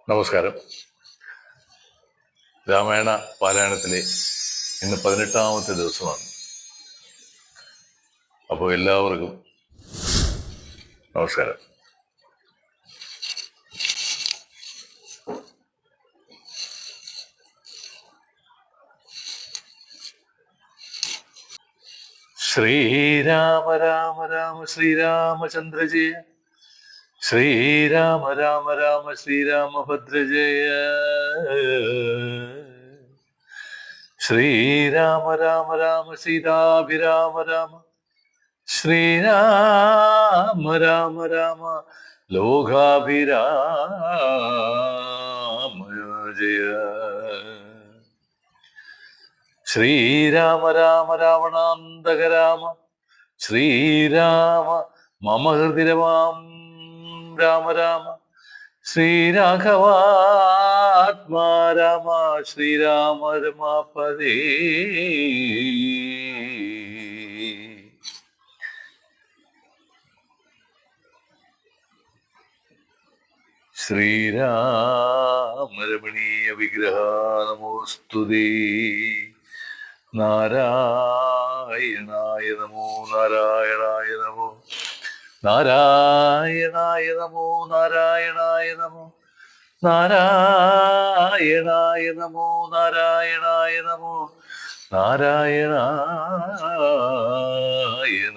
നമസ്കാരം. രാമായണ പാരായണത്തിലെ ഇന്ന് 18ാമത്തെ ദിവസമാണ്. അപ്പോൾ എല്ലാവർക്കും നമസ്കാരം. ശ്രീരാമ രാമ രാമ ശ്രീരാമചന്ദ്ര ജയ, ശ്രീരാമ രാമ രാമ ശ്രീരാമഭദ്ര ജയ, ശ്രീരാമ രാമ രാമ സീതാഭിരാമ രാമ, ശ്രീരാമ രാമ രാമ ലോകാഭിരാമ ജയ, ശ്രീരാമ രാമ രാവണാന്തക രാമ, ശ്രീരാമ മമ ഹൃദിരമാം രാമ രാമ, ശ്രീരാഘവാത്മാ രാമ, ശ്രീരാമ രമാപദേ. ശ്രീരാമരമണീയ വിഗ്രഹ നമോസ്തുതേ. നാരായണായ നമോ നാരായണായ നമോ, നാരായണായ നമോ നാരായണായ നമോ, നാരായണായ നമോ നാരായണായ നമോ, നാരായണായ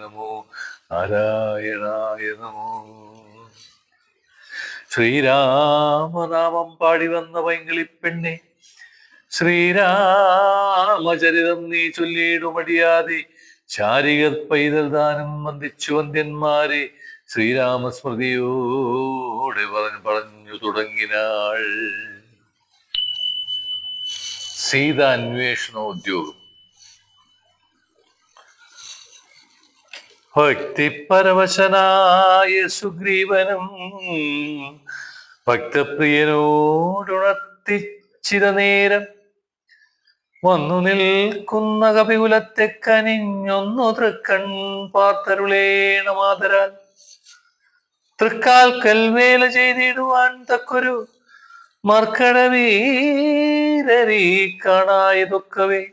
നമോ നാരായണായ നമോ. ശ്രീരാമനാമം പാടി വന്ന പൈങ്കിളിപ്പെണ്ണെ, ശ്രീരാമചരിതം നീ ചൊല്ലിയിടുമടിയാതെ, ശാരിക പൈതൽ ദാനം വന്ദിച്ചു വന്ദ്യന്മാരെ, ശ്രീരാമസ്മൃതിയോടെ പറഞ്ഞു തുടങ്ങിനാൾ. സീത അന്വേഷണോദ്യോഗം. ഭക്തിപരവശനായ സുഗ്രീവനും ഭക്തപ്രിയനോടുണർത്തിച്ചിര നേരം, വന്നു നിൽക്കുന്ന കപികുലത്തെ കനിഞ്ഞൊന്നു തൃക്കൺ പാർത്തരുളേണ മാതരാൽ, തൃക്കാൽ കൽവേല ചെയ്തിടുവാൻ തക്കൊരു മർക്കടവീരരീ കാണായതൊക്കവേ,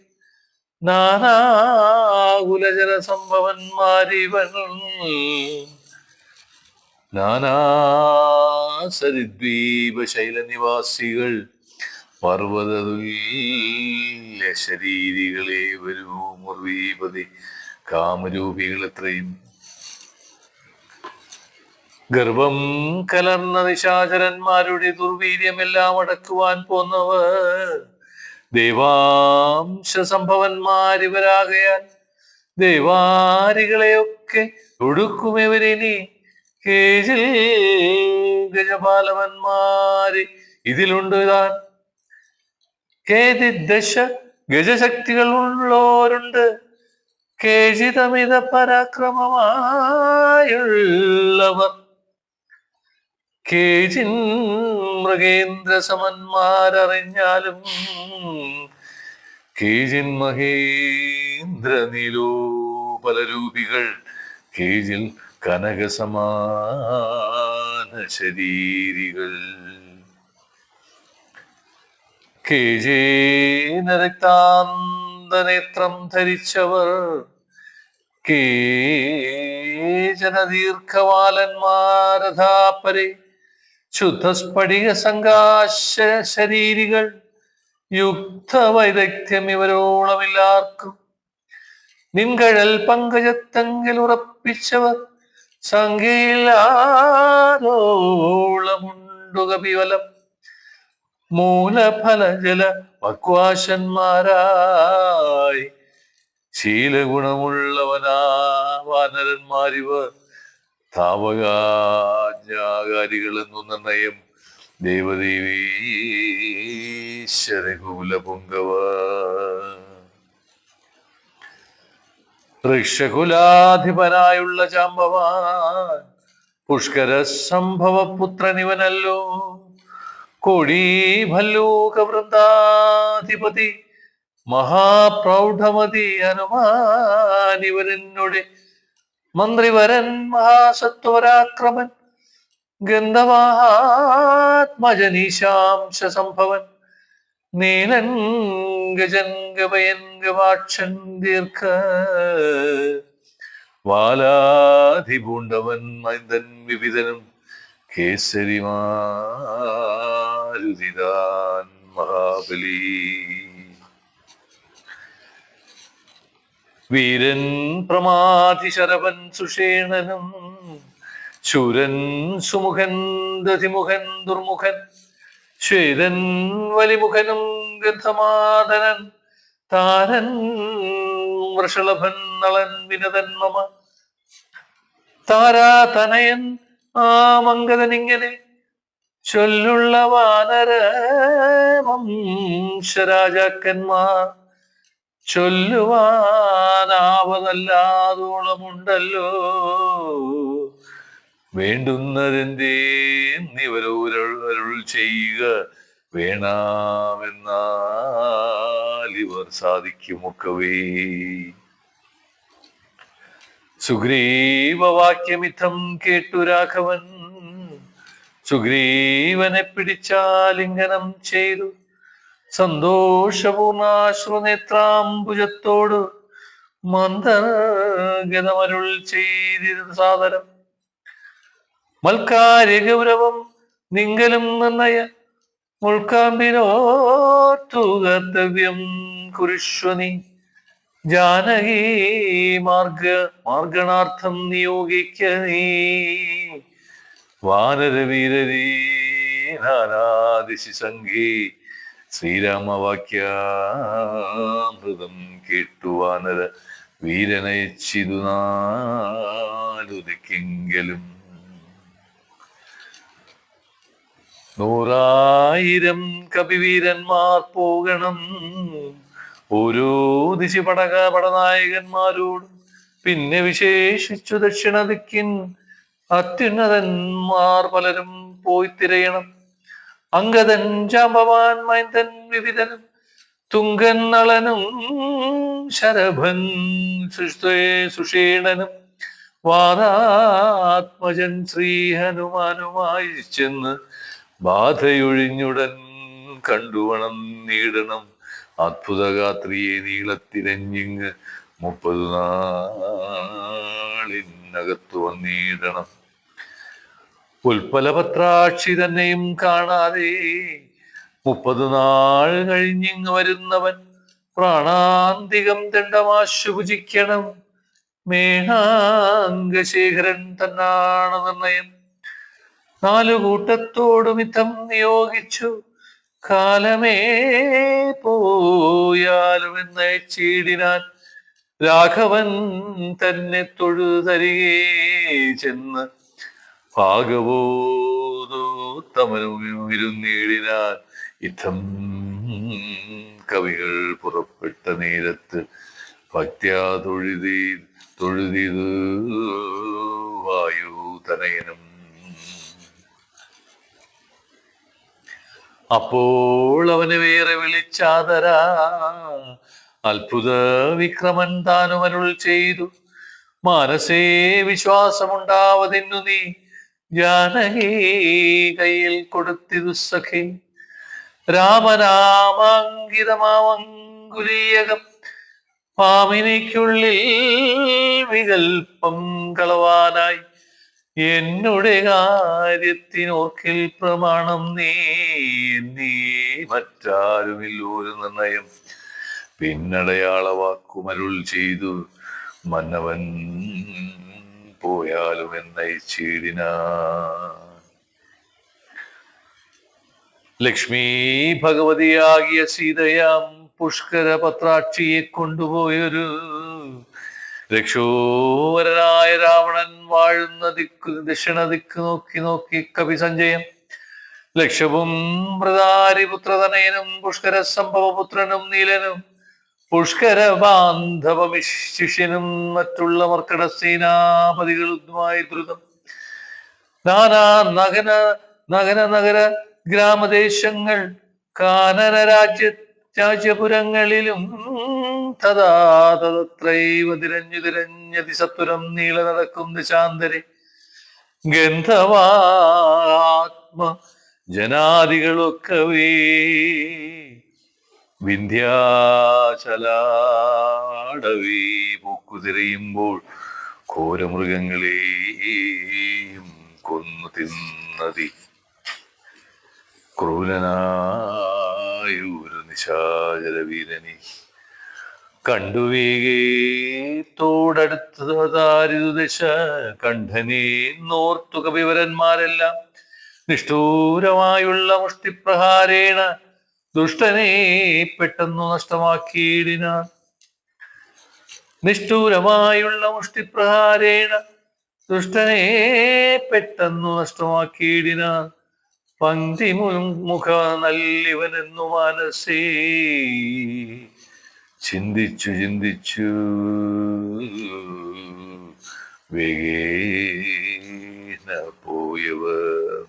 നാനാകുലജന സംഭവന്മാരിവൻ, നാനാസരിദ്വീപ ശൈലനിവാസികൾ, പർവ്വതതുല്യ ശരീരികളെ വരൂ മുർവീപതി കാമരൂപികൾ എത്രയും, ഗർഭം കലർന്ന നിശാചരന്മാരുടെ ദുർവീര്യമെല്ലാം അടക്കുവാൻ പോന്നവർ, ദേവാംശ സംഭവന്മാരിവരാകയാൽ, ദേവാരികളെയൊക്കെ ഒടുക്കുമിവരിനി കേജിൽ ഗജപാലവന്മാര് ഇതിലുണ്ട് താൻ. കേതിദശ ഗജശക്തികൾ ഉള്ളോരുണ്ട്, കേജിതമിത പരാക്രമമായുള്ളവർ, കേജിൻ മൃഗേന്ദ്ര സമന്മാരറിഞ്ഞാലും, കേജിൻ മഹേന്ദ്ര നീലോപലരൂപികൾ, കേജിൽ കനകസമാന ശരീരികൾ, കേജേന രക്താന്തനേത്രം ധരിച്ചവർ, കേജന ദീർഘവാലന്മാരഥാപരെ, ശുദ്ധസ്ഫടിക സംകാശ ശരീരികൾ, യുക്ത വൈദഗ്ധ്യം ഇവരോളമില്ലാർക്കും, നിൻകഴൽ പങ്കജത്തെങ്കിൽ ഉറപ്പിച്ചവർ, സംഖ്യയിലാരോളമുണ്ടു കപിവലം, മൂലഫലജല പക്വാശന്മാരായി, ശീലഗുണമുള്ളവനാ വാനരന്മാരിവർ, താവകാജ്ഞാകാരികൾ എന്നു നിർണയം, ദേവദേവീശ്വരകുല പുങ്കവ. ഋഷകുലാധിപനായുള്ള ജാമ്പവാൻ, പുഷ്കര സംഭവ പുത്രനിവനല്ലോ, കോടീഭല്ലൂക വൃന്ദാധിപതി, മഹാപ്രൗഢമതി ഹനുമാനിവനെന്നോടെ, മന്ത്രിവരൻ മഹാസത്വരാക്രമൻ, ഗന്ധവാഹ സംഭവൻ നീലൻ ഗജൻ ഗവയൻ ഗവാക്ഷൻ ദീർഘ വാലാധിപൂണ്ടവൻ മൈന്ദൻ വിവിധനും കേസരിമാരുതിതാൻ മഹാബലി. വീരൻ പ്രമാധി ശരവൻ സുഷേണനും ശൂരൻ സുമുഖൻ ദധിമുഖൻ ദുർമുഖൻ ശ്വേതൻ വലിമുഖനും ഗന്ധമാദനൻ താരൻ വൃഷളഭൻ നളൻ വിനതൻ മമ താരാതനയൻ ആ മംഗതനിങ്ങനെ ചൊല്ലുള്ള വാനര വംശരാജാക്കന്മാർ ചൊല്ലുവാനാവതല്ലാതോളമുണ്ടല്ലോ. വേണ്ടുന്നതെന്തേ നിവരൂരരുൾ ചെയ്യുക വേണമെന്നാൽ ഇവർ സാധിക്കുമൊക്കവേ. സുഗ്രീവവാക്യമിത്തം കേട്ടു രാഘവൻ സുഗ്രീവനെ പിടിച്ചാലിംഗനം ചെയ്തു സന്തോഷപൂർണാശ്രുനേത്രാംബുജത്തോട് മന്ദഗതമരുൾ ചെയ്തിരുന്ന സാദരം. മൽക്കാര്യ ഗൗരവം നിങ്കലും നിർണയ മുൾക്കാമ്പിനോർത്തു കർത്തവ്യം കുരുഷ്വനി ജാനകി മാർഗണാർത്ഥം നിയോഗിക്ക നീ വാനരവീരരീ നാനാദിശി സംഘി. ശ്രീരാമവാക്യാമൃതം കേട്ടു വാനര വീരനയച്ചിതു നാലുദിക്കെങ്കിലും 100,000 കപിവീരന്മാർ പോകണം ഓരോ ദിശി പടനായകന്മാരോടും. പിന്നെ വിശേഷിച്ചു ദക്ഷിണ ദിക്കിൻ അത്യുന്നതന്മാർ പലരും പോയി തിരയണം. അംഗദൻ ജാമ്പവാൻ മൈന്ദൻ വിവിധനും തുങ്കൻ നളനും ശരഭൻ സുഷേണനും വാദാത്മജൻ ശ്രീ ഹനുമാനുമായി ചെന്ന് ബാധയൊഴിഞ്ഞുടൻ കണ്ടുവണം നീടണം അത്ഭുതഗാത്രിയെ നീളത്തിരഞ്ഞിങ് 30 നാളിനകത്തു വന്നിടണം. ഉൽപ്പലപത്രാക്ഷി തന്നെയും കാണാതെ 30 നാൾ കഴിഞ്ഞിങ് വരുന്നവൻ പ്രാണാന്തികം ദണ്ഡമാശു ഭുജിക്കണം. മേഘാംഗശേഖരൻ തന്നാണ് നിർണയം. 4 കൂട്ടത്തോടും ഇത്തം നിയോഗിച്ചു കാലമേ പോയാലും എന്നയച്ചിടിനാൻ. രാഘവൻ തന്നെ തൊഴുതരികെ ചെന്ന് ഭാഗവോതമനുമിരുന്നിടിനാൻ. ഇത്തം കവികൾ പുറപ്പെട്ട നേരത്ത് ഭക്ത്യാ തൊഴുതിതു വായുതനയനും. അപ്പോൾ അവന് വേറെ വിളിച്ചാതരാ അത്ഭുത വിക്രമൻ താനുമരുൾ ചെയ്തു. മനസ്സേ വിശ്വാസമുണ്ടാവതെന്നു നീ ജാനകി കയ്യിൽ കൊടുത്തിതു സഖി. രാമനാമാങ്കിതമാവങ്കുലീയകം പാമിനിക്കുള്ളിൽ വികൽപ്പം കളവാനായി എന്നുടെ കാര്യത്തിനോർക്കിൽ പ്രമാണം നീ മറ്റാരുമില്ലൊരു നിർണയം. പിന്നടയാള വാക്കുമരുൾ ചെയ്തു മന്നവൻ പോയാലും എന്നയച്ചിടിന. ലക്ഷ്മി ഭഗവതിയാകിയ സീതയാം പുഷ്കര പത്രാക്ഷിയെ കൊണ്ടുപോയൊരു രക്ഷോവരനായ രാവണൻ വാഴുന്ന ദക്ഷിണ ദിക്ക് നോക്കി നോക്കി കവി സഞ്ജയം. ലക്ഷവും മൃതാരിപുത്രതനയനും പുഷ്കര സംഭവപുത്രനും നീലനും പുഷ്കര ബാന്ധവ ശിഷ്യനും മറ്റുള്ള മർക്കട സേനാപതികളുമായി ദ്രുതം നാനാ നഗര ഗ്രാമദേശങ്ങൾ കാനന രാജ്യപുരങ്ങളിലും തഥാതത്രൈവ തിരഞ്ഞതി സത്വരം നീള നടക്കും ദശാന്തരെ. ഗന്ധവാത്മ ജനാദികളൊക്കവേ വിന്ധ്യാചലാടവേ പൊക്കുതിരയുമ്പോൾ ഘോരമൃഗങ്ങളെയും കൊന്നു തിന്നതി ക്രൂരനായൊരു നിശാചരവീരനെ കണ്ടുവേഗത്തോടടുത്തതാരിതു ദശ കണ്ഠനെ നോർത്തു കവിവരന്മാരെല്ലാം നിഷ്ഠൂരമായുള്ള മുഷ്ടിപ്രഹാരേണ ദുഷ്ടനെ പെട്ടെന്നു നഷ്ടമാക്കിയിടിനാൻ. നിഷ്ഠൂരമായുള്ള മുഷ്ടിപ്രഹാരേണ ദുഷ്ടനെ പെട്ടെന്നു നഷ്ടമാക്കിയിടിനാൻ. പങ്ക്തി മുഖ നല്ലിവനെന്നു മനസ്സേ ചിന്തിച്ചു ചിന്തിച്ചു വേഗേന പോയവർ.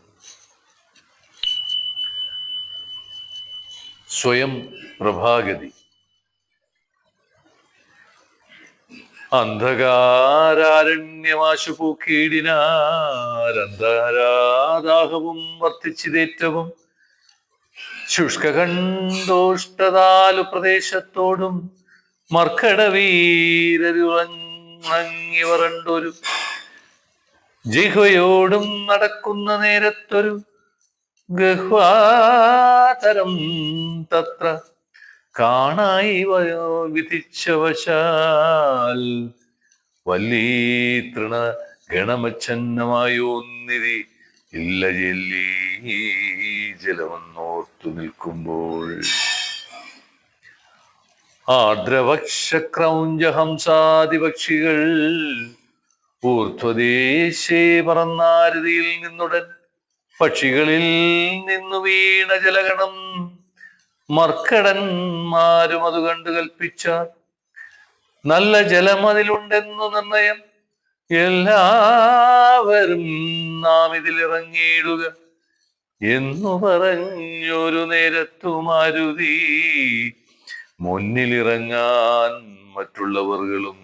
സ്വയം പ്രഭാഗതി. അന്ധകാരാരണ്യമാശു പൂക്കീടിനാരന്ധാരാദാഹവും വർദ്ധിച്ചിതേറ്റവും ശുഷ്കഖണ്ഡോഷ്ടതാലു പ്രദേശത്തോടും മർക്കടവീരരുറങ്ങി വരണ്ടൊരു ജിഹ്വയോടും നടക്കുന്ന നേരത്തൊരു ഗഹ്വാതരം തത്ര കാണായി വിധിച്ചവശാൽ വല്ലീ തൃണ ഗണമച്ഛന്നമായോന്നിരി ഇല്ല ജല്ലീ ജലമെന്നോർത്തു നിൽക്കുമ്പോൾ ആർദ്രവക്ഷക്രൗഞ്ചഹംസാദിപക്ഷികൾ ഊർധ്വദേശേ പറന്നാരതിയിൽ നിന്നുടൻ പക്ഷികളിൽ നിന്നു വീണ ജലഗണം മർക്കടന്മാരും അത് കണ്ടു കൽപ്പിച്ചാൽ നല്ല ജലമതിലുണ്ടെന്നു നിർണയം എല്ലാവരും നാം ഇതിലിറങ്ങിയിടുക എന്നു പറഞ്ഞൊരു നേരത്തു മാരുതി മുന്നിലിറങ്ങാൻ മറ്റുള്ളവർകളും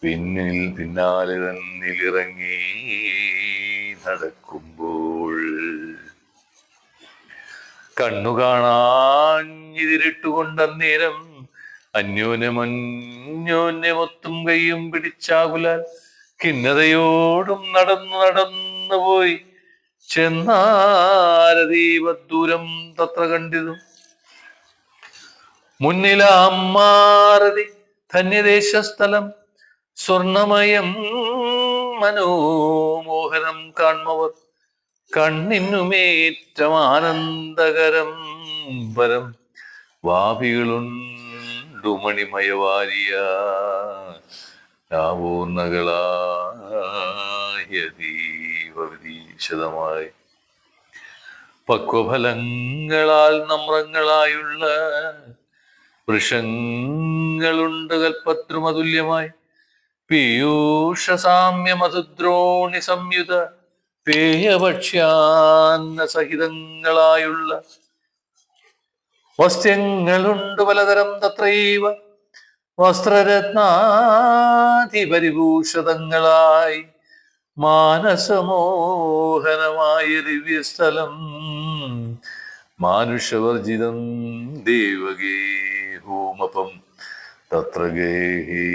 പിന്നാലെ തന്നിലിറങ്ങി നടക്കുമ്പോൾ കണ്ണു കാണാഞ്ഞിതിരിട്ടുകൊണ്ടന്നേരം അന്യോന്യമൊത്തും കൈയും പിടിച്ചാകുലാൽ ഖിന്നതയോടും നടന്നു പോയി ചെന്നാരതീവദൂരം തത്ര കണ്ടിതു. മുന്നിലാമാരതി ധന്യദേശസ്ഥലം സ്വർണമയം മനോമോഹനം കാൺമവർ കണ്ണിനുമേറ്റം ആനന്ദകരം പരം വാപികളുണ്ടു മണിമയവാരിയ വിശദമായി പക്വഫലങ്ങളാൽ നമ്രങ്ങളായുള്ള വൃഷങ്ങളുണ്ട് കൽപ്പദ്രുമതുല്യമായി പീയൂഷസാമ്യ മധുദ്രോണി സംയുത പേയഭക്ഷ്യാന്ന സഹിതങ്ങളായുള്ള വസ്ത്യങ്ങളുണ്ട് പലതരം തത്രൈവ വസ്ത്രരത്നാധിപരിഭൂഷതങ്ങളായി മാനസമോഹനമായ ദിവ്യസ്ഥലം മാനുഷവർജിതം ദേവഗേഹോമപം തത്ര ഗേഹേ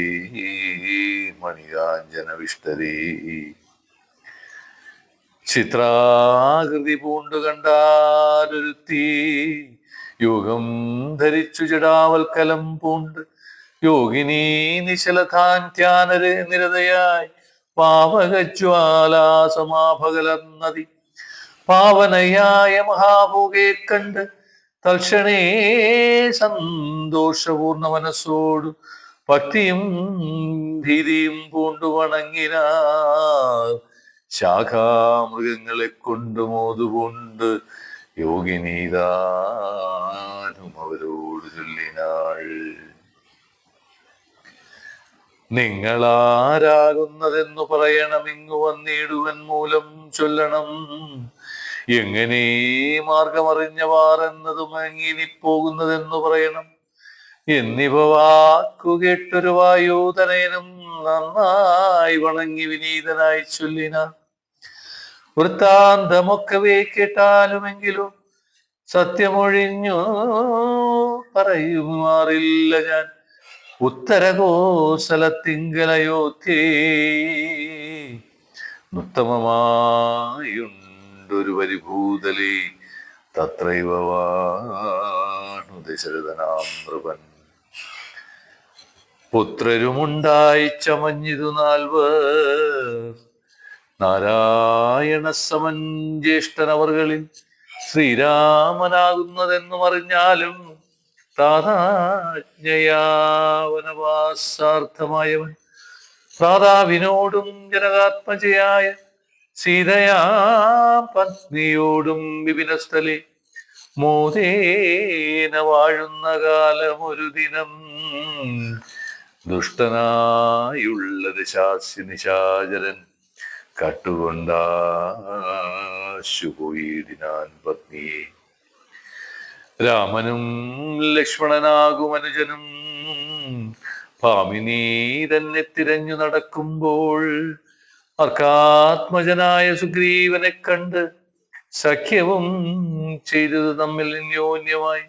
മണികാഞ്ജന വിഷ്ടരേ ചിത്രാകൃതി പൂണ്ടു കണ്ടാലൊരുത്തി യോഗം ധരിച്ചു ജടാവൽക്കലം പൂണ്ട് യോഗിനീ നിശലധാന്ത്യാനര് നിരതയായി പാവകജ്വാലാസമാഭകലർന്നതി പാവനയായ മഹാഭോഗെ കണ്ട് തൽക്ഷണേ സന്തോഷപൂർണ്ണ മനസ്സോടു ഭക്തിയും ഭീതിയും പൂണ്ടു വണങ്ങിനാ ശാഖാമൃഗങ്ങളെ കൊണ്ട് മോതുകൊണ്ട് യോഗിനീതാനും അവരോട് ചൊല്ലിനാൾ. നിങ്ങളാരാകുന്നതെന്നു പറയണം, ഇങ്ങു വന്നിടുവൻ മൂലം ചൊല്ലണം. എങ്ങനെ മാർഗമറിഞ്ഞവാർ എന്നതും എങ്ങിനി പോകുന്നതെന്നു പറയണം. എന്നിവ വാക്കു കേട്ടൊരു വായുതനയനും നന്നായി വണങ്ങി വിനീതനായി ചൊല്ലിന. വൃത്താന്തമൊക്കവേ കേട്ടാലുമെങ്കിലും സത്യമൊഴിഞ്ഞു പറയുമാറില്ല ഞാൻ. ഉത്തരകോസലത്തിങ്കലയോധ്യേ ഉത്തമമായുണ്ടൊരു പരിഭൂതലേ തത്രൈവ വാണു ദശരഥനാം നൃപൻ. പുത്രരുമുണ്ടായി ചമഞ്ഞിതു നാൽവർ, നാരായണ സമൻ ജ്യേഷ്ഠനവർകളിൽ ശ്രീരാമനാകുന്നതെന്നും അറിഞ്ഞാലും താതാജ്ഞയാവനവാസാർത്ഥമായവൻ പ്രാതാവിനോടും ജനകാത്മജയായ സീതയാം പത്നിയോടും വിപിനസ്ഥലെ മോദേന വാഴുന്ന കാലമൊരു ദിനം ദുഷ്ടനായുള്ള ദശാസ്യ നിശാചരൻ കട്ടുകൊണ്ടാശുപോയിടിനാൻ പത്നിയെ. രാമനും ലക്ഷ്മണനാകും അനുജനും ഭാമിനി തന്നെ തിരഞ്ഞു നടക്കുമ്പോൾ അർക്കാത്മജനായ സുഗ്രീവനെ കണ്ട് സഖ്യവും ചെയ്തത് തമ്മിൽ അന്യോന്യമായി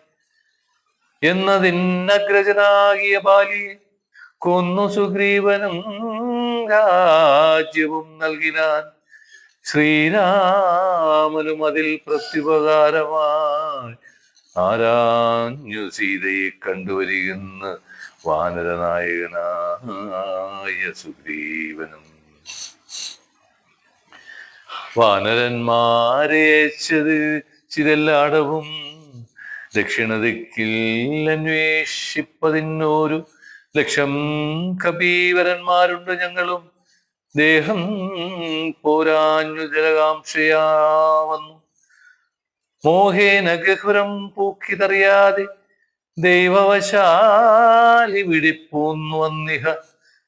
എന്നതിന്നഗ്രജനാകിയ ബാലിയെ കൊന്നു സുഗ്രീവനും രാജ്യവും നൽകിനാൻ. ശ്രീരാമനും അതിൽ പ്രത്യുപകാരമായി ആരാഞ്ഞു സീതയെ കണ്ടുവരികെന്ന് വാനരനായകനായ സുഗ്രീവനും. വാനരന്മാരെ ചിരെല്ലാടവും ദക്ഷിണദിക്കിൽ അന്വേഷിപ്പതിനൊരു ലക്ഷം കപീവരന്മാരുണ്ട് ഞങ്ങളും. ദേഹം പോരാഞ്ഞു ജലകാംക്ഷയാ വന്നു മോഹേന ഗഹുരം പൂക്കിതറിയാതെ ദൈവവശാലി വിടിപ്പോന്നു വന്നിഹ.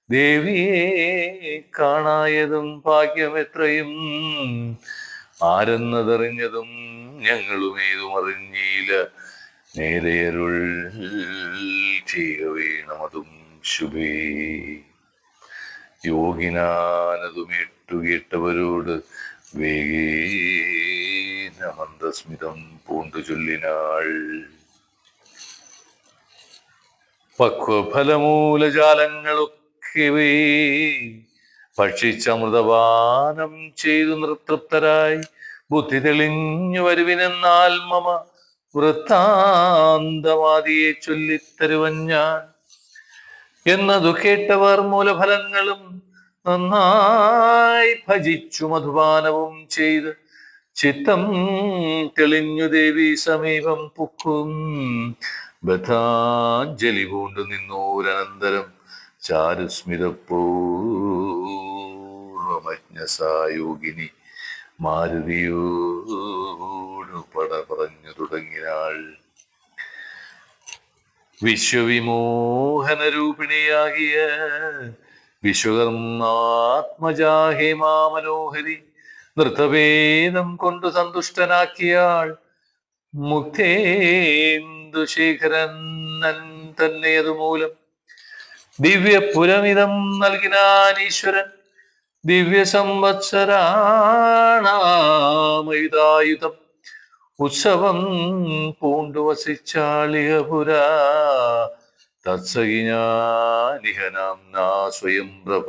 ദേവിയെ കാണായതും ഭാഗ്യമെത്രയും ആരെന്നതറിഞ്ഞതും ഞങ്ങളും ഏതും അറിഞ്ഞീല. നേരെയരുൾ ചെയ്യുക വേണമതും ശുഭേ. യോഗിനാനതും കേട്ടവരോട് വേഗേന മന്ദസ്മിതം പൂണ്ടു ചൊല്ലിനാൾ. പക്വഫലമൂലജാലങ്ങളൊക്കെ ഭക്ഷിച്ചമൃതപാനം ചെയ്തു നിർത്തൃപ്തരായി ബുദ്ധി തെളിഞ്ഞു വരുവിനെന്നാൽ മമ വൃത്താന്തമാദിയെ ചൊല്ലിത്തരുവൻ ഞാൻ. എന്നതു കേട്ടവർ മൂലഫലങ്ങളും നന്നായി ഭജിച്ചു മധുപാനവും ചെയ്ത് ചിത്തം തെളിഞ്ഞു ദേവി സമീപം പുക്കും. ബദ്ധാഞ്ജലി പൂണ്ടു നിന്നോരനന്തരം ചാരുസ്മിതപൂർവമജ്ഞസായോഗിനി മാരുതിയോടു പട പറഞ്ഞു തുടങ്ങിനാൾ. വിശ്വവിമോഹനരൂപിണിയാകിയ വിശ്വകർമാത്മജാഹേമാ നൃത്തവേദം കൊണ്ട് സന്തുഷ്ടനാക്കിയാൾ. മുക്തേന്ദുശേഖരൻ തന്നെ അതുമൂലം ദിവ്യപുരമിതം നൽകിനാൻ ഈശ്വരൻ. ദിവ്യ സംവത്സരാണാമയുധായുധം ഉത്സവം പൂണ്ടു വസിച്ചാളികപുരാ. തത്സഹിനാനിഹനാംനാ സ്വയം പ്രഭ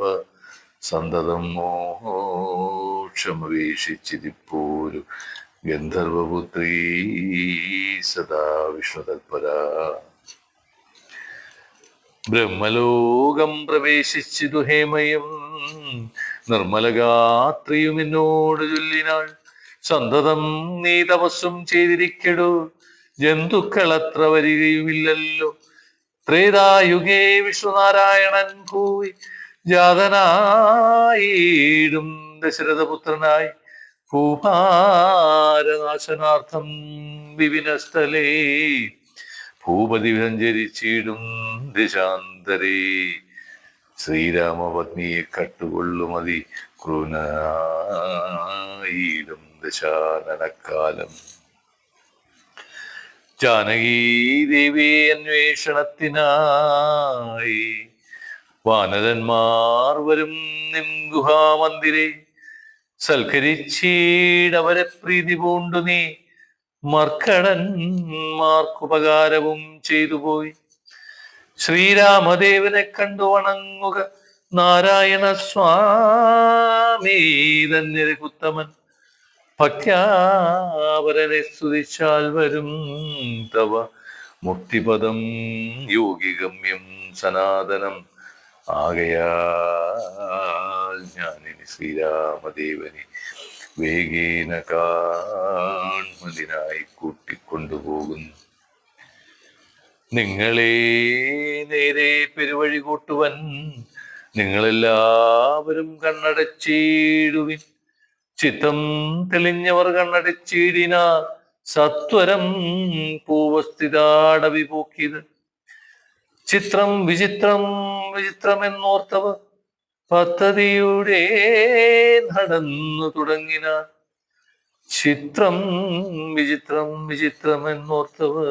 സന്തതം മോക്ഷമപേക്ഷിച്ചിരിപ്പോരു ഗന്ധർവപുത്രീ സദാ വിഷ്ണുതൽപര. ബ്രഹ്മലോകം പ്രവേശിച്ചിതു ഹേമയും നിർമ്മലഗാത്രിയും എന്നോട് ചൊല്ലിനാൾ. സന്തതം നീ തപസ്സും ചെയ്തിരിക്കടോ, ജന്തുക്കളത്ര വരികയുമില്ലല്ലോ. ത്രേതായുഗേ വിഷ്ണുനാരായണൻ ഭൂവി ജാതനായിടും ദശരഥപുത്രനായി ഭൂഭാരനാശനാർത്ഥം വിപിനസ്ഥലേ ഭൂപതി സഞ്ചരിച്ചിടും ദിശാന്തരേ. ശ്രീരാമപത്നിയെ കട്ടുകൊള്ളുമതി ക്രൂനായിടും ദശാനനക്കാലം. ജാനകീദേവി അന്വേഷണത്തിനായി വാനരന്മാർ വരും നിം ഗുഹാമന്ദിരേ. സൽക്കരിച്ചീടവരെ പ്രീതി പൂണ്ടു നീ മർക്കടന്മാർക്കുപകാരവും ചെയ്തു പോയി. ശ്രീരാമദേവനെ കണ്ടു വണങ്ങുക നാരായണ സ്വാമി തന്നെ രഘുത്തമൻ. ഭക്യാവരനെ സ്തുതിച്ചാൽ വരും തവ മുക്തിപദം യോഗിഗമ്യം സനാതനം. ആകയാൽ ഞാനിനി ശ്രീരാമദേവനെ വേഗേന കാൺമതിനായി കൂട്ടിക്കൊണ്ടുപോകുന്നു. നിങ്ങളെ നേരെ പെരുവഴി കൂട്ടുവൻ, നിങ്ങളെല്ലാവരും കണ്ണടച്ചിടുവിൻ. ചിത്തം തെളിഞ്ഞവർ കണ്ണടച്ചിടിന സത്വരം പൂവസ്ഥിതാടവി പോക്കിയത്. ചിത്രം വിചിത്രം വിചിത്രമെന്നോർത്തവർ പദ്ധതിയുടെ നടന്നു തുടങ്ങിന. ചിത്രം വിചിത്രം വിചിത്രമെന്നോർത്തവർ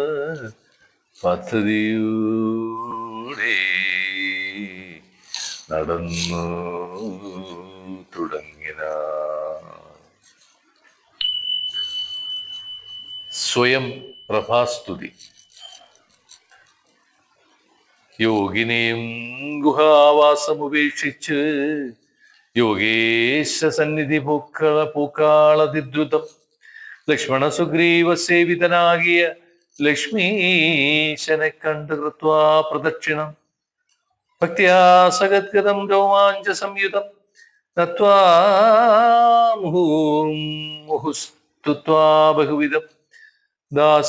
പദ്ധതിയുടെ നടന്നു തുടങ്ങിന. സ്വയം പ്രഭാസ്തുതി. യോഗിനെയും ഗുഹാവാസമുപേക്ഷിച്ച് യോഗേശ സന്നിധി പൂക്കാളതിദ്രുതം ലക്ഷ്മണ സുഗ്രീവ സേവിതനാകിയ ലക്ഷ്മീശനെ കണ്ട് കൃത്വാ പ്രദക്ഷിണം ഭക്ത്യാ സഗദ്ഗതം രോമാഞ്ച സംയുതം നത്വാ മുഹുസ്തുത്വാ ബഹുവിധം ദാസീതവാഹം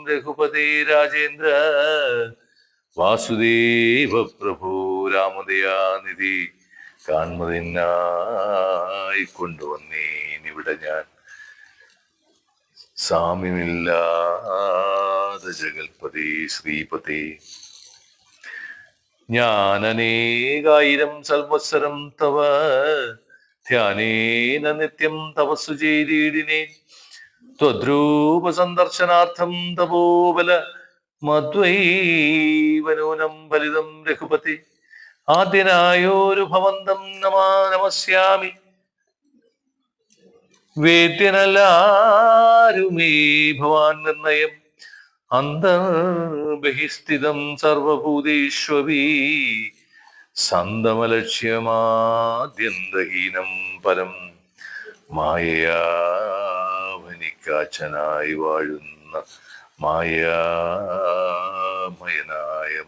രഘുപതേ രാജേന്ദ്ര വാസുദേവ പ്രഭു രാമദയാനിധി കാൺമതിനായി കൊണ്ടുവന്നേനിവിടെ ഞാൻ. സാമ്യമില്ലാതെ ജഗൽപതി ശ്രീപതി ഞാൻ അനേകായിരം സംവത്സരം തവ ധ്യാനേന നിത്യം തപസ്സു ചെയ്തിടിനേ. ത്വദ്രൂപ സന്ദർശനാർത്ഥം തപോബല മദ്വൈവനൂനം ഫലിതം രഘുപതി. ആദ്യനായോരു ഭവന്തം നമസ്യാമി. വേദ്യനല്ലാരുമേ ഭവാൻ നിർണയം അന്തർബഹിസ്ഥിതം സർവഭൂതേഷ്വപി സന്തമലക്ഷ്യമാദ്യന്തഹീനം പരം മായയാവനിക്കാച്ചനായി വാഴുന്ന മായാമയനായ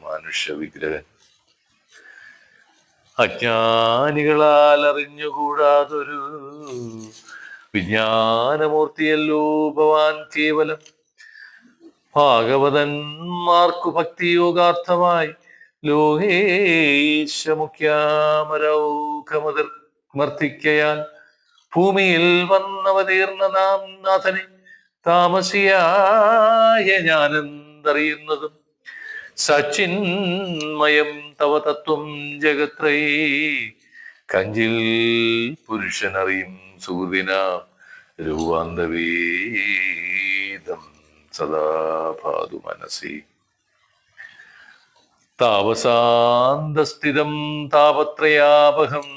മനുഷ്യ വിഗ്രഹൻ. അജ്ഞാനികളാൽ അറിഞ്ഞുകൂടാതൊരു വിജ്ഞാനമൂർത്തിയല്ലോ ഭവാൻ കേവലം. ഭാഗവതന്മാർക്കു ഭക്തിയോഗാർത്ഥമായി ലോകേശമുഖ്യാമരൗഖമർത്തിക്കയാൽ ഭൂമിയിൽ വന്നവതീർന്ന നാം നാഥനെ താമസിയായ ഞാനെന്തറിയുന്നതും. സച്ചിന്മയം തവ തത്വം ജഗത്രയേ കഞ്ചിൽ പുരുഷനറിയും സൂതിന രൂപാന്തവേദം സദാ ഭാതു മനസി. താവസാന്തസ്ഥിതം താപത്രയാപഹം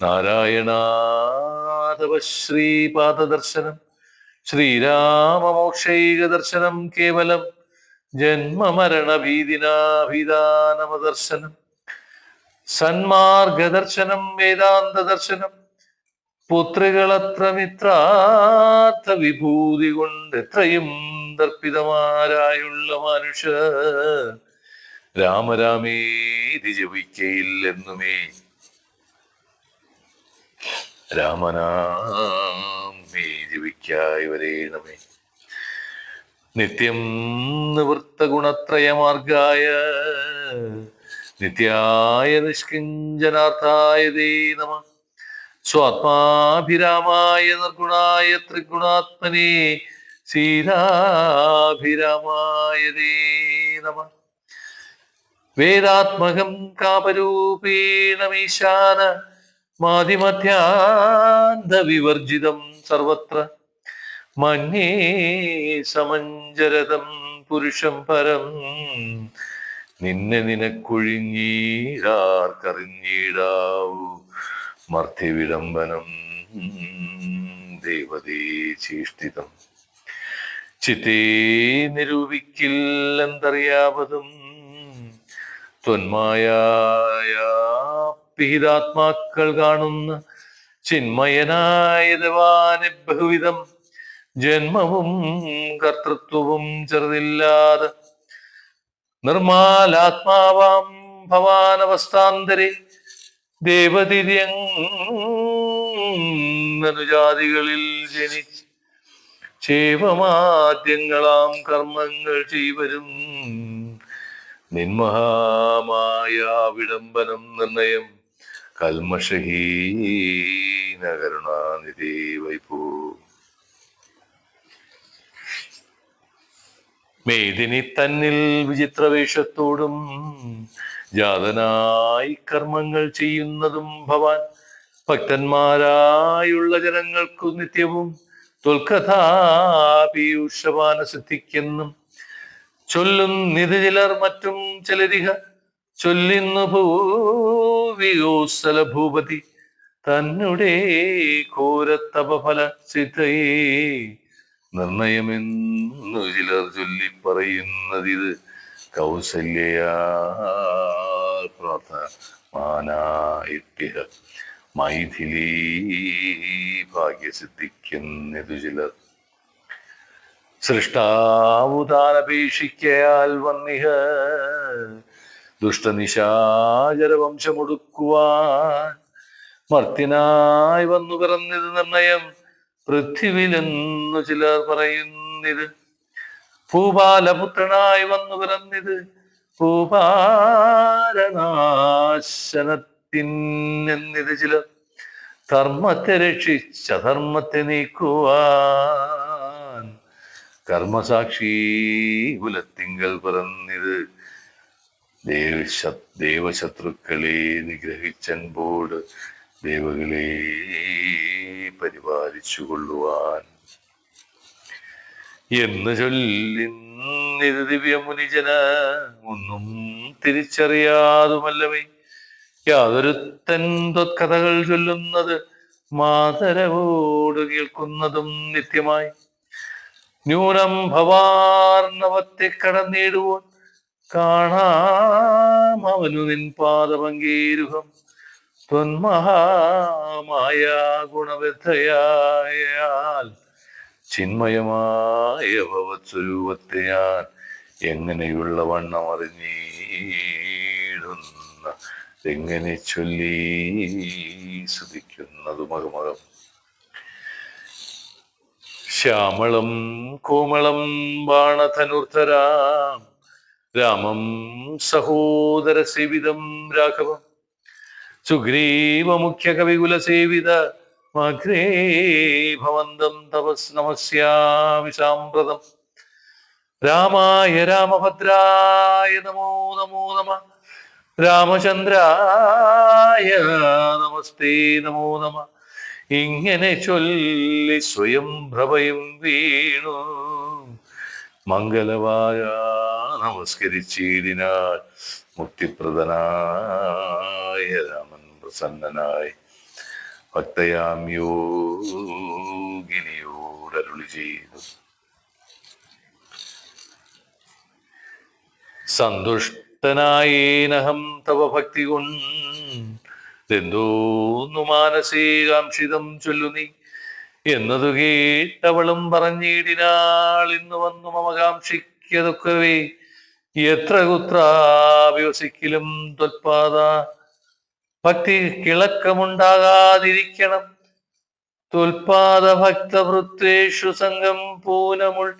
നാരായണാതവ ശ്രീപാദദർശനം ശ്രീരാമമോക്ഷൈക ദർശനം കേവലം ജന്മമരണഭീതിനാഭിധാനമദർശനം സന്മാർഗദർശനം വേദാന്ത ദർശനം. പുത്രികളത്ര മിത്രാർത്ഥ വിഭൂതി കൊണ്ട് എത്രയും ദർപ്പിതമാരായുള്ള മനുഷ്യ രാമരാമേതി ജപിക്കയില്ലെന്നുമേ. രാമനാമേ ജപിക്കായി വരേണമേ. നിത്യം നിവൃത്ത ഗുണത്രയമാർഗായ നിത്യായ നിഷ്കിഞ്ചനാർത്ഥായ തേ നമഃ. സ്വാത്മാഭിരാമായ നിർഗുണായ ത്രിഗുണാത്മനേ സീതാഭിരാമായ തേ നമഃ. വേദാത്മകം കാപരൂപേണമീശാന മാതിമധ്യാന്ത വിവർജിതം സർവത്ര മന്യേ സമഞ്ജരതം പുരുഷം പരം. നിന്നെ നിനക്കൊഴിഞ്ഞീടാർക്കറിഞ്ഞിടാവൂ മർത്യവിഡംബനം ദേവതേ ചേഷ്ടിതം ചിത്തേ നിരൂപിക്കില്ലെന്തറിയാവതും ത്വന്മായ പിഹിതാത്മാക്കൾ കാണുന്ന ചിന്മയനായ ദേവാന് ബഹുവിധം ജന്മവും കർത്തൃത്വവും ചെറുതില്ലാതെ നിർമാലാത്മാവാം ഭവാനവസ്ഥാന്തരെ ദേവതിര്യനുജാതികളിൽ ജനിച്ച് ചേവമാദ്യങ്ങളാം കർമ്മങ്ങൾ ചെയ്വരും നിന്മഹാമായ വിഡംബനം നിർണയം കൽമഷഹീന കരുണാനിധി വൈപൂ മേദിനി തന്നിൽ വിചിത്രവേഷത്തോടും ജാതനായി കർമ്മങ്ങൾ ചെയ്യുന്നതും ഭവാൻ ഭക്തന്മാരായുള്ള ജനങ്ങൾക്കു നിത്യവും തൊൽക്കഥാപീയൂഷപാന സിദ്ധിക്കെന്നും ചൊല്ലുന്നിത് ചിലർ മറ്റും ചിലരിഹ ചൊല്ലുന്നു ഭൂവിയോസല ഭൂപതി തന്നെ ഘോരതപഫല സിദ്ധയേ നിർണയമെന്നു ചിലർ ചൊല്ലി പറയുന്നതിത് കൗസല്യ പ്രാർത്ഥമാനായിട്ടിഹ മൈഥിലീ ഭാഗ്യസിദ്ധിക്കുന്നതു ചിലർ സൃഷ്ടാവുതാനപേക്ഷിക്കയാൽ വന്നിഹ ദുഷ്ടനിശാചരവംശമൊടുക്കുവാൻ മർത്യനായി വന്നു പിറന്നിത് നിർണയം പൃഥ്വിയിലെന്നു ചിലർ പറയുന്നിത് ഭൂപാലപുത്രനായി വന്നു പിറന്നിത് ഭൂപാലനാശനത്തിനെന്നിത് ചിലർ ധർമ്മത്തെ രക്ഷിച്ച ധർമ്മത്തെ നീക്കുവാൻ കർമ്മസാക്ഷി കുലത്തിങ്കൽ പിറന്നിത് ദേവശത്രുക്കളെ നിഗ്രഹിച്ചൻപോട് ദേവകളെ പരിപാലിച്ചു കൊള്ളുവാൻ എന്ന് ചൊല്ലിന്നിത് ദിവ്യമുനിജന ഒന്നും തിരിച്ചറിയാതുമല്ലവേ യാതൊരുത്തൻ ത്വത്കഥകൾ ചൊല്ലുന്നത് മാതരവോട് കേൾക്കുന്നതും നിത്യമായി ന്യൂനം ഭവാർണവത്തെ കടന്നിടുവാൻ കാണാം അവനു നിൻ പാദപങ്കീരുഹം ത്വന്മഹാമായ ഗുണവൃദ്ധയായാൽ ചിന്മയമായ ഭവത്സ്വരൂപത്തെ ഞാൻ എങ്ങനെയുള്ള വണ്ണം അറിഞ്ഞിടുന്ന എങ്ങനെ ചൊല്ലി സ്തുതിക്കുന്നതു മകമകം ശ്യാമളം കോമളം ബാണധനുർധരാം രാമം സഹോദര സേവിതം രാഘവം സുഗ്രീവ മുഖ്യ കവികുല സേവിത മഗ്രേ ഭവന്തം തപസ് നമസ്യാമി സാമ്പ്രതം രാമായ രാമഭദ്രായ നമോ നമോ നമ രാമചന്ദ്രായ നമസ്തേ നമോ നമ ഇങ്ങനെ ചൊല്ലി സ്വയം ഭ്രഭയും വീണു മംഗലവായ നമസ്കരിച്ചിടിനാൽ മുക്തിപ്രദനായ രാമൻ പ്രസന്നനായി ഭക്തയാം യോഗിനിയോടരുളി ചെയ്തു സന്തുഷ്ടനായേനഹം തവ ഭക്തി കൊണ്ടെന്തോന്നു മാനസീകാംക്ഷിതം ചൊല്ലു നീ എന്നതു കേട്ടവളും പറഞ്ഞിടിനാൾ ഇന്ന് വന്നു മമകാംക്ഷിക്കതൊക്കവേ എത്ര കുത്രാവ്യവസിക്കലും ത്വത്പാദ ഭക്തി കിളക്കമുണ്ടാകാതിരിക്കണം ത്വൽപാദ ഭക്തവൃത്തേഷു സംഘം പൂനമുൾ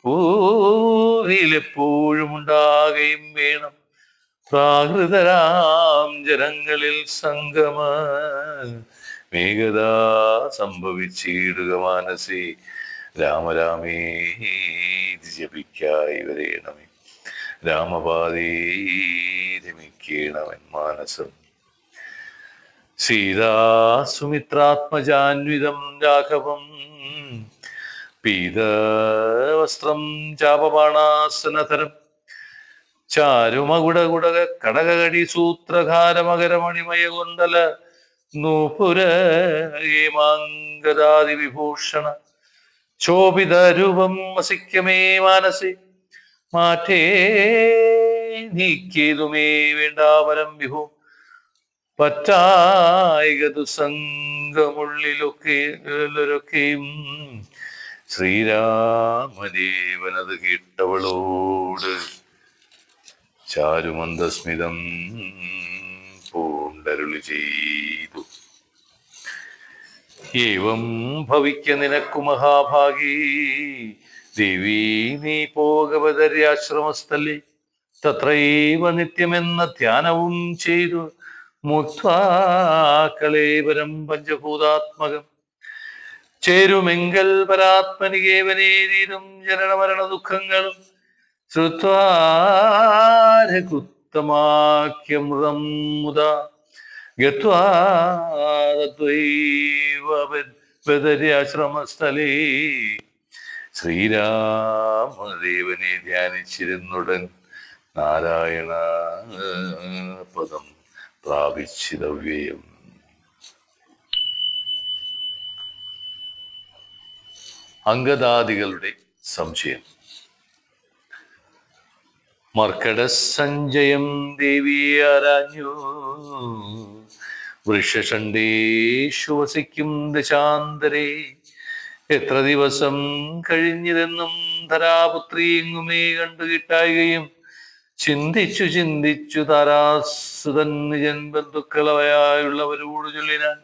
പൂവിലെപ്പോഴും ഉണ്ടാകുകയും വേണം പ്രാകൃതരാം ജനങ്ങളിൽ സംഗമ വേഗത സംഭവിച്ചിടുക മാനസി രാമരാമേ ജപിക്കായി വരേണമേ രാമപാദേ രമിക്കേണമൻ മാനസം സീതാസുമിത്രാത്മജാന്വിതം രാഘവം പീതവസ്ത്രം ചാപബാണാസനധരം ചാരുമകുടകുടക കടകടി സൂത്രധാരമകരമണിമയ കൊണ്ടല നൂപുര ഹേമാങ്കദാതി വിഭൂഷണ ശോഭിതരൂപം വസിക്കമേ മാനസി മാറ്റേ നീക്കിയതുമേ വേണ്ടാവരം വിഭു പറ്റായികതു സംഘമുള്ളിലൊക്കെയും ശ്രീരാമദേവനത് കേട്ടവളോട് ചാരുമന്ദസ്മിതം പൂണ്ടരുളി ചെയ്തു. ഏവം ഭവിക്ക നിനക്കു മഹാഭാഗീ ദേവീ നീ പോകവതര്യാശ്രമസ്ഥലേ തത്രൈവ നിത്യമെന്ന ധ്യാനവും ചെയ്തു മുക്ത്വാ കളേവരം പഞ്ചഭൂതാത്മകം ചേരുമെങ്കൽ പരാത്മനികേവനേരീരും ജനനമരണ ദുഃഖങ്ങളും ശ്രുത്വാരകൃത്തമാക്യമൃതം മുദ ഗത്വാശ്രമസ്ഥലേ ശ്രീരാമദേവനെ ധ്യാനിച്ചിരുന്നുടൻ നാരായണ പദം പ്രാപിച്ചിതവ്യയം. അംഗദാദികളുടെ സംശയം. മർക്കട സഞ്ജയം ദേവിയെ ആരാഞ്ഞു വൃഷഷണ്ടേഷു വസിക്കും ദശാന്തരേ എത്ര ദിവസം കഴിഞ്ഞിതെന്നും ധരാപുത്രി എങ്ങുമേ കണ്ടു കിട്ടായികയും ചിന്തിച്ചു ചിന്തിച്ചു താരാസുതൻ നിജൻ ബന്ധുക്കളവയായുള്ളവരോട് ചൊല്ലിനാൻ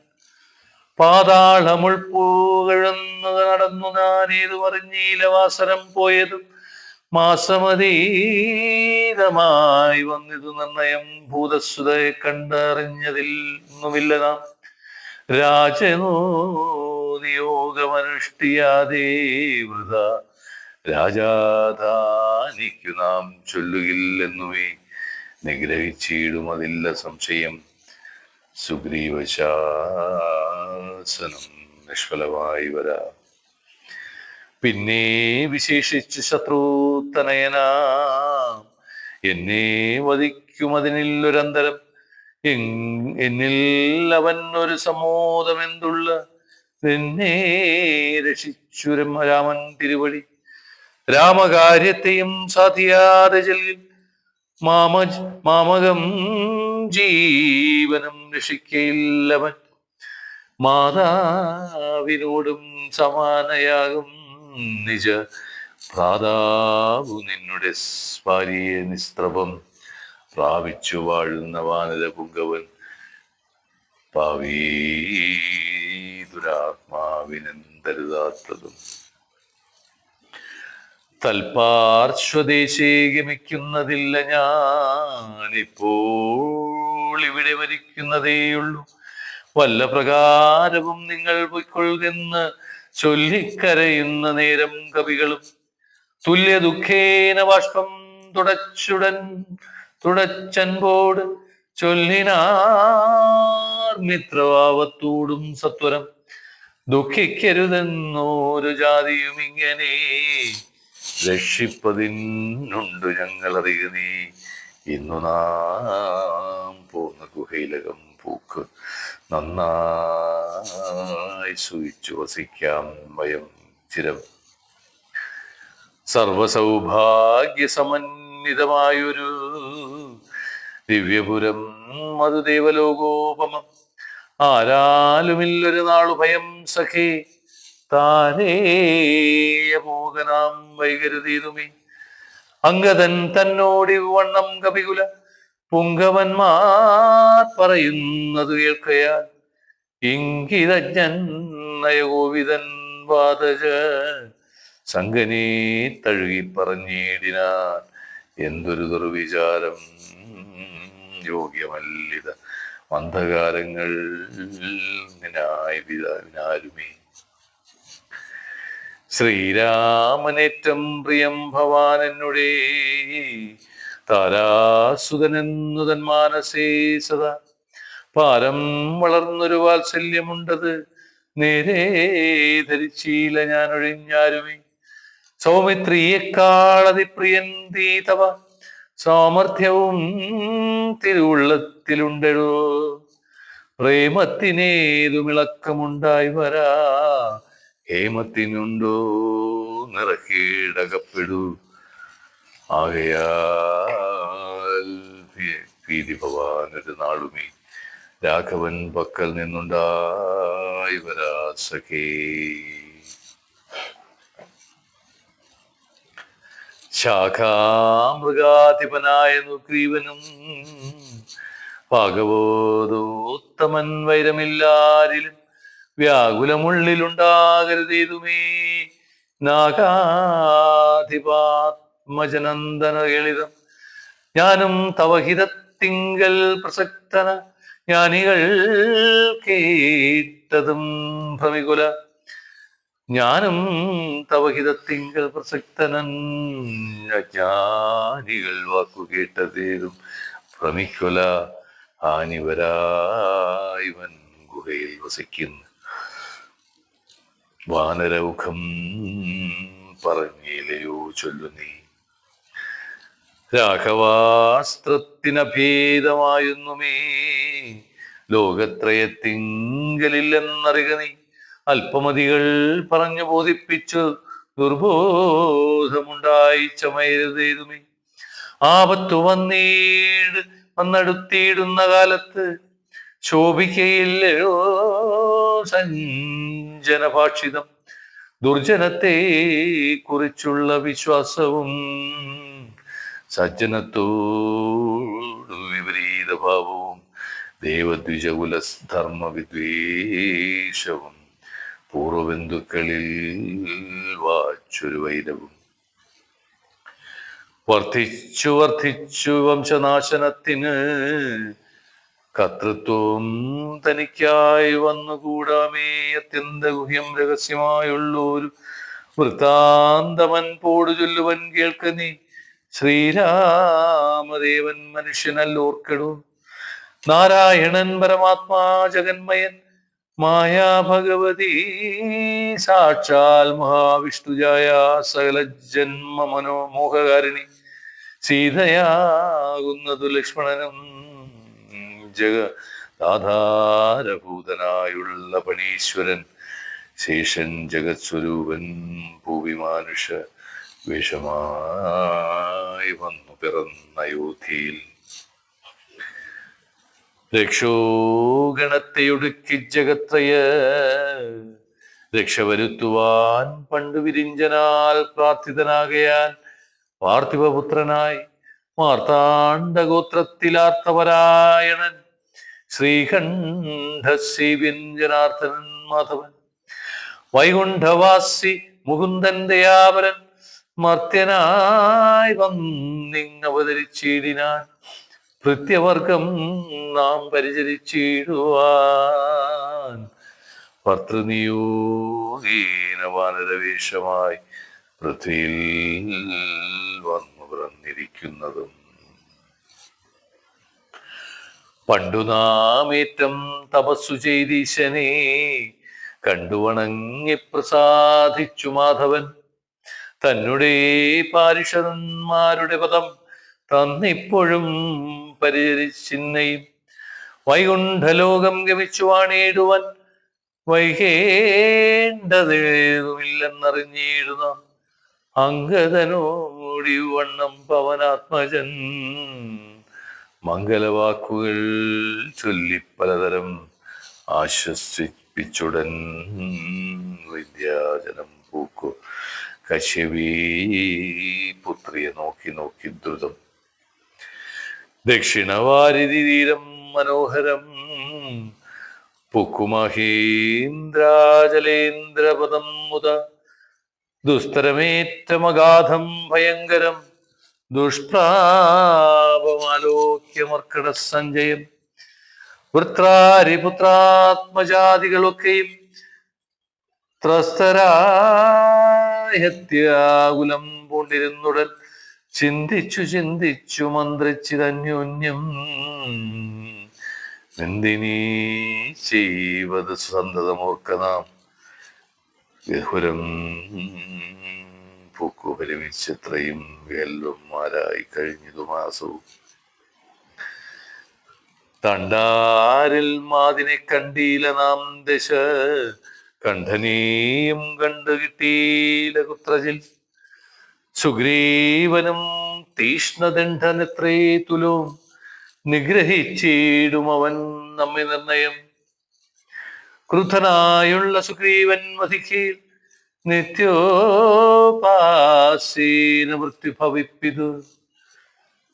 പാതാളമുൾപ്പൂകഴുന്നത് നടന്നു ഞാൻ ഏതു അറിഞ്ഞീല വാസരം പോയതും മാസമതീതമായി വന്നിതു നിർണയം ഭൂതസുതയെ കണ്ടറിഞ്ഞതിൽ ഒന്നുമില്ല നാം രാജനോനിയോഗമനുഷ്ഠിയാതേ വൃത രാജാധാനിക്കു നാം ചൊല്ലുകില്ലെന്നുമേ നിഗ്രഹിച്ചിടുമതില്ല സംശയം. സുഗ്രീവശാസനം നിഷ്ഫലമായി വരാ. പിന്നെ വിശേഷിച്ചു ശത്രുതനയന എന്നെ വധിക്കുമതിനില്ലൊരന്തരം എന്നിൽ അവൻ ഒരു സമ്മോദമെന്തുള്ള എന്നെ രക്ഷിച്ചു രാമൻ തിരുവടി രാമകാര്യത്തെയും സാധിയാതെ ചെല്ലിൽ മാമകം ജീവനം രക്ഷിക്കയില്ലവൻ മാതാവിനോടും സമാനയാകും നിജ ഭ്രാതാവു നിന്നുടെ ഭാര്യയെ നിസ്ത്രപം പ്രാപിച്ചു വാഴുന്ന വാനര പുങ്കവൻ പാവീ ദുരാത്മാവിനെന്തരുതാത്തതും തൽപാർശ്വദേശേ ഗമിക്കുന്നതില്ല ഞാനിപ്പോൾ ഇവിടെ മരിക്കുന്നതേയുള്ളൂ. വല്ല പ്രകാരവും നിങ്ങൾ പൊയ്ക്കൊള്ളുകെന്ന് ചൊല്ലിക്കരയുന്ന നേരം കവികളും തുല്യ ദുഃഖേന ബാഷ്പം തുടച്ചൻപോട് ചൊല്ലിനാർ മിത്രഭാവത്തോടും സത്വരം ദുഃഖിക്കരുതെന്നോരു ജാതിയും ഇങ്ങനെ രക്ഷിപ്പതിനുണ്ടു ഞങ്ങളറിയ നീ ഇന്നു നാം പോന്ന ഗുഹയിലകം പൂക്ക് നന്നായി സൂയിച്ചു വസിക്കാം വയം ചിരം. സർവസൗഭാഗ്യസമന്വിതമായൊരു ദിവ്യപുരം അത് ദേവലോകോപമം ആരാലുമില്ലൊരു നാളു ഭയം സഖേ താനേയമോകനാം വൈകരുതീതുമേ. അംഗതൻ തന്നോടിവണ്ണം കപികുല പുങ്കവന്മാർ പറയുന്നത് കേൾക്കയാൽ ഇംഗിതജ്ഞൻ നയകോവിതൻ വാതജ സംഗനെ തഴുകി പറഞ്ഞിടിനാൻ എന്തൊരു ദുർവിചാരം യോഗ്യമല്ലിത അന്ധകാരങ്ങൾ വിനാരുമേ. ശ്രീരാമനേറ്റം പ്രിയം ഭവാൻ എന്നുടേ താരാസുതനെന്നു തൻ മാനസേ സദാ പാരം വളർന്നൊരു വാത്സല്യമുണ്ടത് നേരെ ധരിച്ചീല ഞാൻ ഒഴിഞ്ഞാരുമേ. സൗമിത്രിയെക്കാളതിപ്രിയൻ തീ തവ സാമർഥ്യവും തിരുവുള്ളത്തിലുണ്ടോ പ്രേമത്തിനേതുമിളക്കമുണ്ടായി വരാ, ഹേമത്തിനുണ്ടോ നിറക്കീടകപ്പെടൂ. ആകയാൽ ഭീതി ഭവാനൊരു നാളുമേ രാഘവൻ പക്കൽ നിന്നുണ്ടായി വരാ സഖേ. ശാഖാമൃഗാധിപനായ നുഗ്രീവനും ഭാഗവതോത്തമൻ വൈരമില്ലാരിലും വ്യാകുലമുള്ളിലുണ്ടാകരുതേതുമേ. നാഗാധിപാത്മജനന്ദന ലളിതം ഞാനും തവഹിതത്തിങ്കൽ പ്രസക്തന, ജ്ഞാനികൾ കേട്ടതും ഭ്രമികുല. ഞാനും തവഹിതത്തിങ്കൽ പ്രസക്തനൻ, അജ്ഞാനികൾ വാക്കു കേട്ടതേതും ഭ്രമിക്കുല. ഹാനിവരായിവൻ ഗുഹയിൽ വസിക്കുന്നു, വാനരൗഖം പറഞ്ഞില്ലയോ ചൊല്ലു നീ. രാഘവാസ്ത്രത്തിനഭേദമായുന്നുമേ ലോകത്രയത്തിങ്കലില്ലെന്നറിക നീ. അല്പമതികൾ പറഞ്ഞു ബോധിപ്പിച്ചു ദുർബോധമുണ്ടായി ചമയരുതേതുമേ. ആപത്തു വന്നടുത്തിയിടുന്ന കാലത്ത് ശോഭിക്കയില്ലയോ സഞ്ജനഭാഷിതം. ദുർജനത്തെ കുറിച്ചുള്ള വിശ്വാസവും സജ്ജനത്തോടു വിപരീത ഭാവവും ദേവദ്വിജകുല ധർമ്മ വിദ്വേഷവും പൂർവബന്ധുക്കളിൽ വാച്ചൊരു വൈരവും വർദ്ധിച്ചു വർദ്ധിച്ചു വംശനാശനത്തിന് കർത്തൃത്വം തനിക്കായി വന്നുകൂടാമേ. അത്യന്ത ഗുഹ്യം രഹസ്യമായുള്ളൊരു വൃത്താന്തമൻ പോടു ചൊല്ലുവൻ കേൾക്ക നീ. ശ്രീരാമദേവൻ മനുഷ്യനല്ലോർക്കടൂ, നാരായണൻ പരമാത്മാ ജഗന്മയൻ, മായാ ഭഗവതി സാക്ഷാൽ മഹാവിഷ്ണുജായ സകല ജന്മ മനോമോഹകാരിണി. സീതയാകുന്നതു ലക്ഷ്മണനും ജഗദാധാരഭൂതനായുള്ള പണീശ്വരൻ, ശേഷൻ ജഗത്സ്വരൂപൻ ഭൂവി മാനുഷ വേഷമായി വന്നു പിറന്ന അയോധ്യയിൽ. രക്ഷോഗണത്തെയൊടുക്കി ജഗത്രയ രക്ഷവരുത്തുവാൻ പണ്ടു വിരിഞ്ചനാൽ പ്രാർത്ഥിതനാകയാൽ പാർത്ഥിവപുത്രനായി മാർത്താണ്ഡഗോത്രത്തിലാർത്തപരായണൻ ശ്രീകണ്ഠസേവ്യൻ ജനാർദ്ദനൻ മാധവൻ. വൈകുണ്ഠവാസി മുകുന്ദൻ ദയാപരൻ മർത്യനായി വന്നിങ്ങവതരിച്ചിടിനാൻ. ഭൃത്യവർഗം നാം പരിചരിച്ചിടുവാൻ ഭർത്തൃനിയോഗീന വാനരവേഷമായി പൃഥ്വിയിൽ വന്നു പിറന്നിരിക്കുന്നതും. പണ്ടു നാം ഏറ്റം തപസ്സു ചെയ്തീശനെ കണ്ടുവണങ്ങി പ്രസാദിച്ചു മാധവൻ. തന്നെ പാരിഷദന്മാരുടെ പദം തന്നിപ്പോഴും പരിചരിച്ചിന്നയും വൈകുണ്ഠലോകം ഗമിച്ചു വാണിടുവാൻ വൈകേണ്ടതേതുമില്ലെന്നറിഞ്ഞിടുന്ന അംഗദനോടി വണ്ണം പവനാത്മജൻ മംഗലവാക്കുകൾ ചൊല്ലി പലതരം ആശ്വസിപ്പിച്ചുടൻ വിദ്യാജനം പൂക്കു കശ്യപീ പുത്രിയെ നോക്കി നോക്കി ദ്രുതം. ദക്ഷിണവാരിധി തീരം മനോഹരം പുക്കുമഹീന്ദ്രാജലേന്ദ്രപദം മുത ദുസ്തരമേറ്റമഗാധം ഭയങ്കരം ദുഷ്പ്രാപമാലോക്യമർക്കട സഞ്ജയം. വൃത്രാരിപുത്രാത്മജാതികളൊക്കെയും ത്രസ്തരാഹത്യാകുലം പൂണ്ടിരുന്നുടൻ ചിന്തിച്ചു ചിന്തിച്ചു മന്ത്രിച്ചിതന്യോന്യം. എന്തിനീ ചെയ്വത് സന്തതമോർക്കനാം ഗഹുരം പൂക്കു പരിമിച്ചത്രയും വേൽവന്മാരായി കഴിഞ്ഞതു മാസവും. തണ്ടാരിൽ മാതിനെ കണ്ടീല നാം ദശ, കണ്ഠനീയം കണ്ടു കിട്ടീല കുത്രജിൽ. സുഗ്രീവനും തീഷ്ണദണ്ഡനെത്രേ തുലോ, നിഗ്രഹിച്ചിടും അവൻ നമ്മെ നിർണയം. ക്രുദ്ധനായുള്ള സുഗ്രീവൻ വധിക്കീൽ, നിത്യോപാസീന മൃത്യു ഭവിപ്പിതു.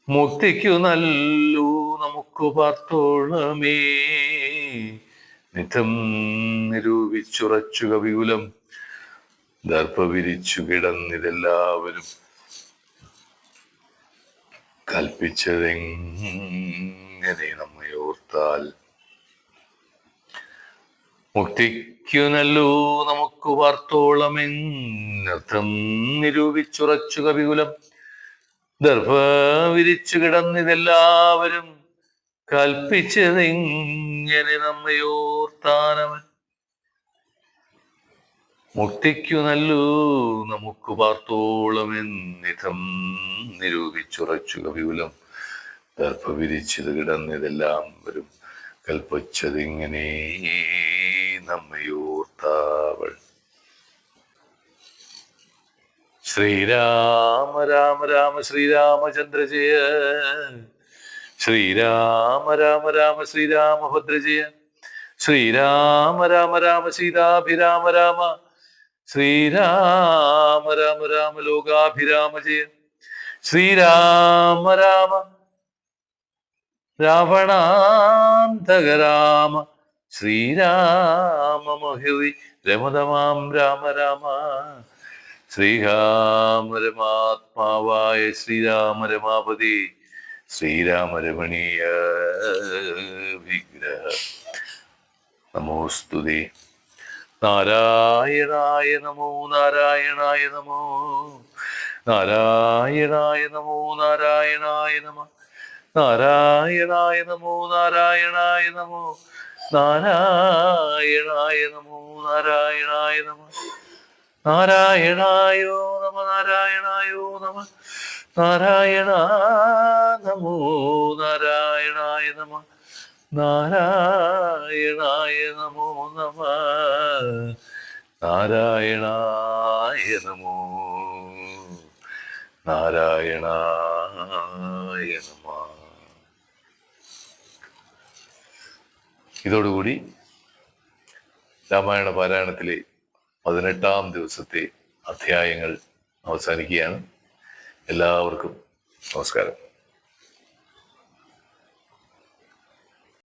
മുക്തിക്കു നല്ലു നമുക്ക് പാർത്തോളമേ, നിധം നിരൂപിച്ചുറച്ചു കവികുലം. ദർഭ വിരിച്ചു കിടന്നിതെല്ലാവരും, കൽപ്പിച്ചതെങ്ങനെ നമ്മയോർത്താൽ. മുക്തിക്കു നല്ലു നമുക്ക് വാർത്തോളമെന്നർത്ഥം നിരൂപിച്ചുറച്ചു കവികുലം. ദർഭ വിരിച്ചു കിടന്നിതെല്ലാവരും, കൽപ്പിച്ചതെങ്ങനെ നമ്മയോർത്താനവൻ. മുക്തിക്കു നല്ലു നമുക്ക് പാർത്തോളമെന്നിധം നിരൂപിച്ചുറച്ചു കവികുലം. ദർഭ വിരിച്ചത് കിടന്നിതെല്ലാം വരും, കൽപ്പിച്ചതിങ്ങനെ നമ്മയോർത്താവൾ. ശ്രീരാമ രാമ രാമ ശ്രീരാമചന്ദ്ര ജയ, ശ്രീരാമ രാമ രാമ ശ്രീരാമഭദ്ര ജയ, ശ്രീരാമ രാമ രാമ സീതാഭിരാമ രാമ, ശ്രീരാമ രാമ രാമ ലോകാഭിരാമ ജയ, ശ്രീരാമ രാമ രാവണാന്തക രാമ, ശ്രീരാമ മഹി രമതമാം രാമ രാമ. ശ്രീരാമരമാത്മാവായ ശ്രീരാമ രമാപതി, ശ്രീരാമ രമണീയ വിഗ്രഹ നമോസ്തുതേ. നാരായണായ നമോ നാരായണായ നമോ, നാരായണായ നമോ നാരായണായ നമ, നാരായണായ നമോ നാരായണായ നമോ, നാരായണായ നമോ നാരായണായ നമ, നാരായണായോ നമ, നാരായണായോ നമ, നാരായണ നമോ നാരായണായ നമ, നാരായണായ നമോ നമ, നാരായണായ നമോ, നാരായണായ നമ. ഇതോടുകൂടി രാമായണ പാരായണത്തിലെ 18-ാം ദിവസത്തെ അധ്യായങ്ങൾ അവസാനിക്കുകയാണ്. എല്ലാവർക്കും നമസ്കാരം.